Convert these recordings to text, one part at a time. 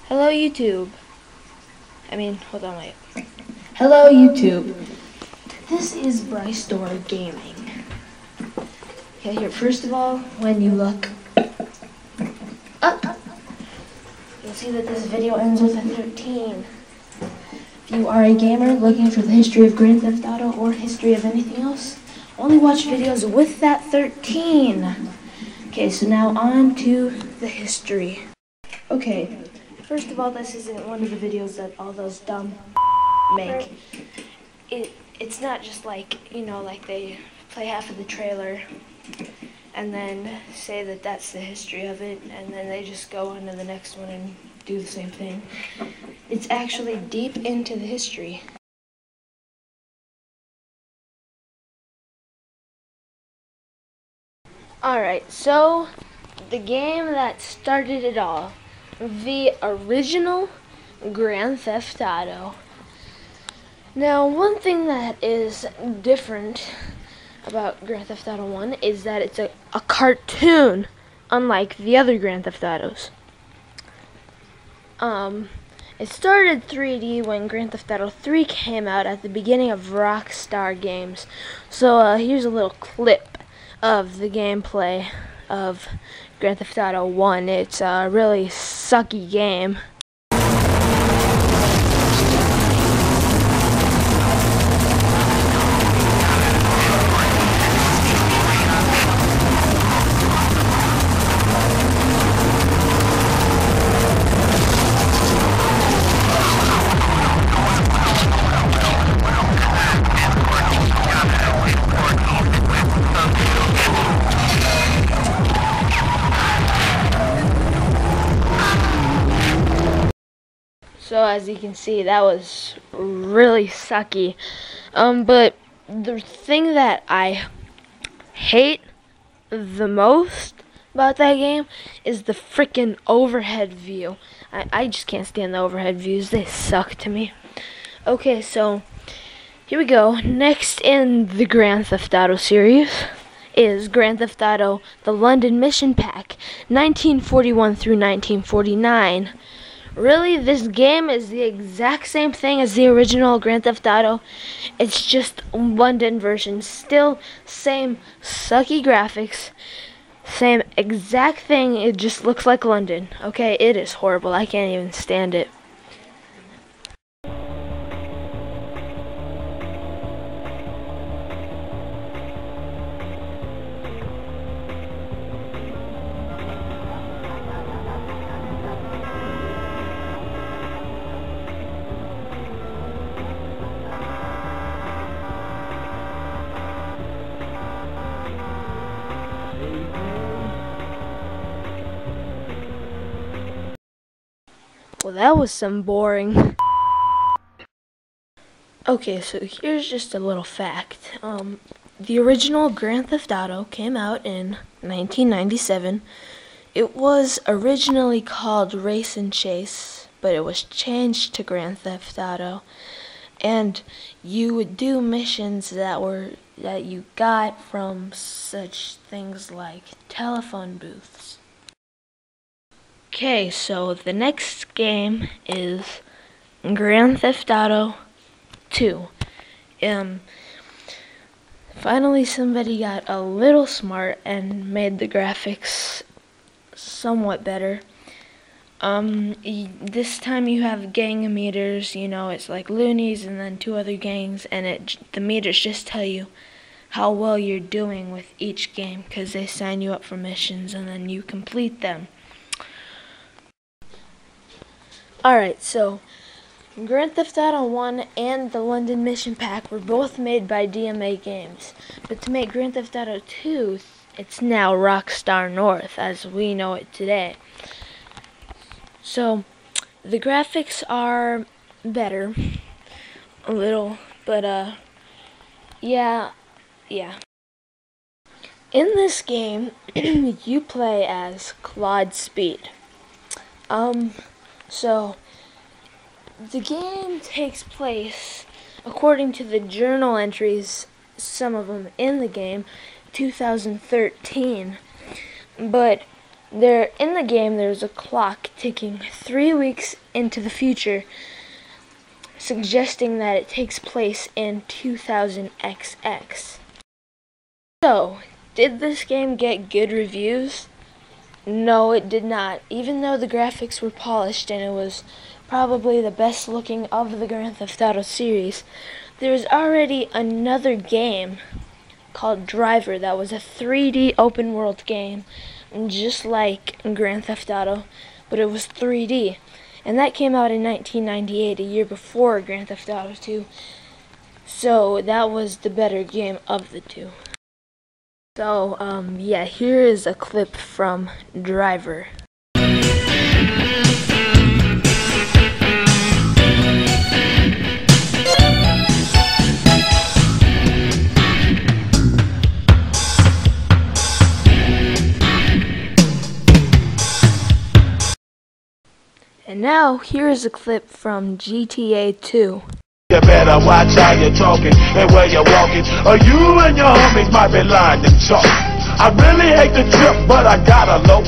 Hello YouTube. Hold on, wait. Hello YouTube. This is Bryce Door Gaming. Okay, here, first of all, when you look up, you'll see that this video ends with a 13. If you are a gamer looking for the history of Grand Theft Auto or history of anything else, only watch videos with that 13. Okay, so now on to the history. Okay, first of all, this isn't one of the videos that all those dumb make. It's not just like, like they play half of the trailer and then say that that's the history of it, and then they just go on to the next one and do the same thing. It's actually deep into the history. Alright, so the game that started it all, the original Grand Theft Auto. Now, one thing that is different about Grand Theft Auto 1 is that it's a cartoon, unlike the other Grand Theft Autos. It started 3D when Grand Theft Auto 3 came out at the beginning of Rockstar Games. So here's a little clip of the gameplay of Grand Theft Auto 1. It's a really sucky game. So as you can see, that was really sucky. But the thing that I hate the most about that game is the frickin' overhead view. I just can't stand the overhead views. They suck to me. Okay, so here we go. Next in the Grand Theft Auto series is Grand Theft Auto: The London Mission Pack, 1941 through 1949. Really, this game is the exact same thing as the original Grand Theft Auto. It's just London version. Still same sucky graphics. Same exact thing. It just looks like London. Okay, it is horrible. I can't even stand it. Well, that was some boring. Okay, so here's just a little fact. The original Grand Theft Auto came out in 1997. It was originally called Race and Chase, but it was changed to Grand Theft Auto. And you would do missions that you got from such things like telephone booths. Okay, so the next game is Grand Theft Auto 2. Finally somebody got a little smart and made the graphics somewhat better. This time you have gang meters, it's like loonies and then two other gangs, and the meters just tell you how well you're doing with each game, because they sign you up for missions and then you complete them. Alright, so Grand Theft Auto 1 and the London Mission Pack were both made by DMA Games. But to make Grand Theft Auto 2, it's now Rockstar North as we know it today. So the graphics are better, a little, but yeah. In this game, you play as Claude Speed. So the game takes place, according to the journal entries, some of them in the game, 2013. But There, in the game, there's a clock ticking 3 weeks into the future, suggesting that it takes place in 2000XX. So, did this game get good reviews? No, it did not. Even though the graphics were polished and it was probably the best looking of the Grand Theft Auto series, there's already another game called Driver that was a 3D open world game, just like Grand Theft Auto, but it was 3D. And that came out in 1998, a year before Grand Theft Auto 2. So that was the better game of the two. So, yeah, here is a clip from Driver. And now, here is a clip from GTA 2. You better watch how you're talking and where you're walking, or you and your homies might be lying to talk. I really hate the trip, but I gotta low.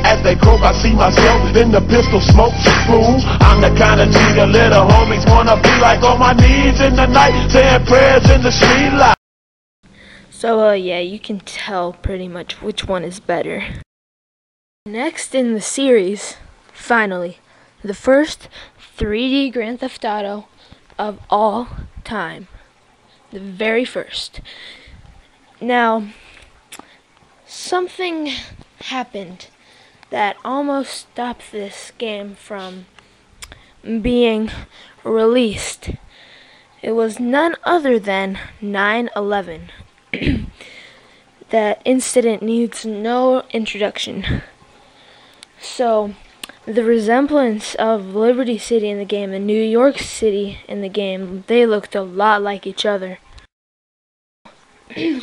As they croak, I see myself in the pistol smoke. Fool, I'm the kind of G the little homies wanna be like, on my knees in the night, saying prayers in the street light. So, yeah, you can tell pretty much which one is better. Next in the series, finally, the first 3D Grand Theft Auto of all time. The very first. Now, something happened that almost stopped this game from being released. It was none other than 9/11. That incident needs no introduction. So, the resemblance of Liberty City in the game and New York City in the game, they looked a lot like each other.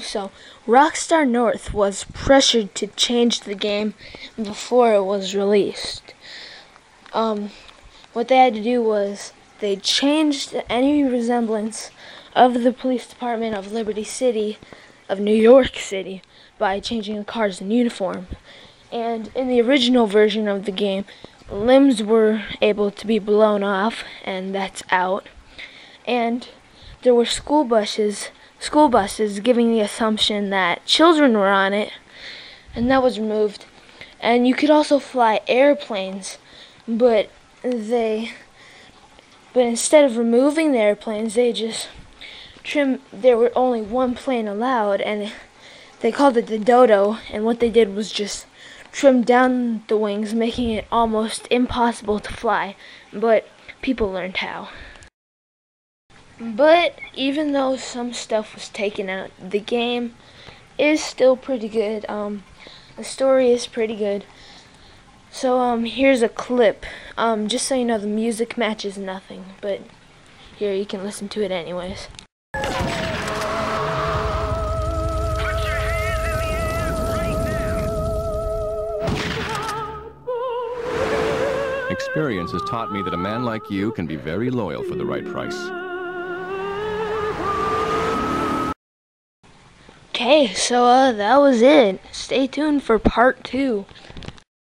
So, Rockstar North was pressured to change the game before it was released. What they had to do was they changed any resemblance of the police department of Liberty City, of New York City, by changing the cars in uniform. And in the original version of the game, limbs were able to be blown off, and that's out. And there were school buses giving the assumption that children were on it, and that was removed. And you could also fly airplanes, but instead of removing the airplanes, they just there were only one plane allowed, and they called it the Dodo, and what they did was just trim down the wings, making it almost impossible to fly, but people learned how. But even though some stuff was taken out, the game is still pretty good. The story is pretty good. So here's a clip. Just so you know, the music matches nothing, but here, you can listen to it anyways. Experience has taught me that a man like you can be very loyal for the right price. Okay, so that was it. Stay tuned for part 2.